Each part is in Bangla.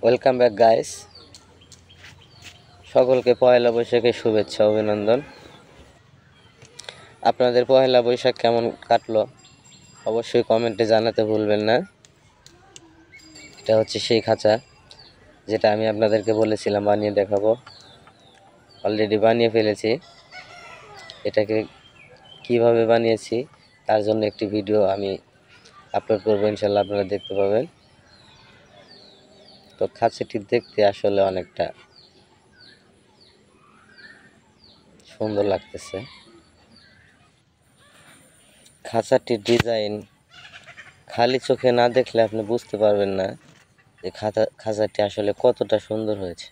ওয়েলকাম ব্যাক গাইস, সকলকে পয়লা বৈশাখের শুভেচ্ছা অভিনন্দন। আপনাদের পয়লা বৈশাখ কেমন কাটলো অবশ্যই কমেন্টে জানাতে ভুলবেন না। এটা হচ্ছে সেই খাঁচা যেটা আমি আপনাদেরকে বলেছিলাম বানিয়ে দেখাবো। অলরেডি বানিয়ে ফেলেছি। এটাকে কিভাবে বানিয়েছি তার জন্য একটি ভিডিও আমি আপলোড করবো, ইনশাল্লাহ আপনারা দেখতে পাবেন। তো খাঁচাটি দেখতে আসলে অনেকটা সুন্দর লাগতেছে। খাঁচাটির ডিজাইন খালি চোখে না দেখলে আপনি বুঝতে পারবেন না যে খাঁচাটি আসলে কতটা সুন্দর হয়েছে।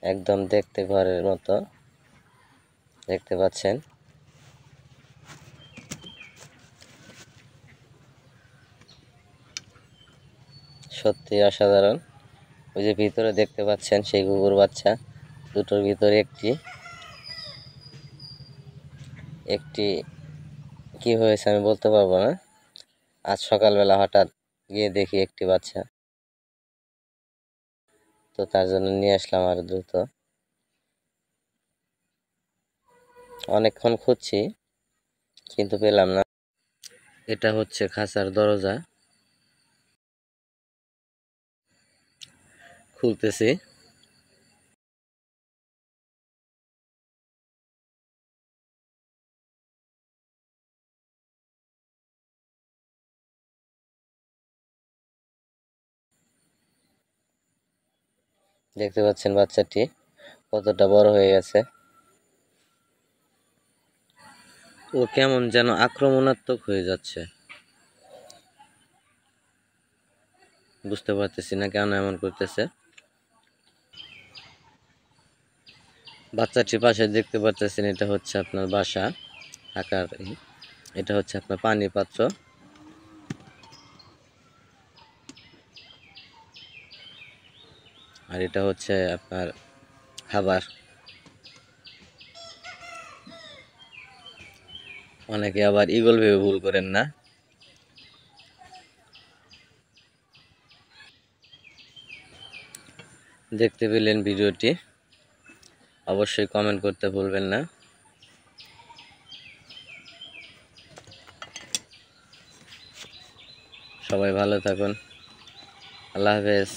একদম দেখতে ঘরের মতো দেখতে পাচ্ছেন। সত্যি অসাধারণ। ওই যে ভিতরে দেখতে পাচ্ছেন সেই ঘুঘুর বাচ্চা দুটোর ভিতরে একটি কি হয়েছে আমি বলতে পারবো না। আজ সকালবেলা হঠাৎ গিয়ে দেখি একটি বাচ্চা, তো তার জন্য নিয়ে আসলাম আরো দ্রুত। অনেকক্ষণ খুঁজছি কিন্তু পেলাম না। এটা হচ্ছে খাঁচার দরজা, খুলতেছি। দেখতে পাচ্ছেন বাচ্চাটি কতটা বড় হয়ে গেছে। ও কেমন যেন আক্রমণাত্মক হয়ে যাচ্ছে, বুঝতে পারতেছি না কেন এমন করতেছে। বাচ্চাটির পাশে দেখতে পাচ্ছেন এটা হচ্ছে আপনার বাসা থাকার, এটা হচ্ছে আপনার পানির পাত্র। আর এটা হচ্ছে আপনার খাবার। অনেকে আবার ঈগল ভেবে ভুল করেন না। দেখতে পেলেন ভিডিওটি, অবশ্যই কমেন্ট করতে ভুলবেন না। সবাই ভালো থাকুন। আল্লাহ হাফেজ।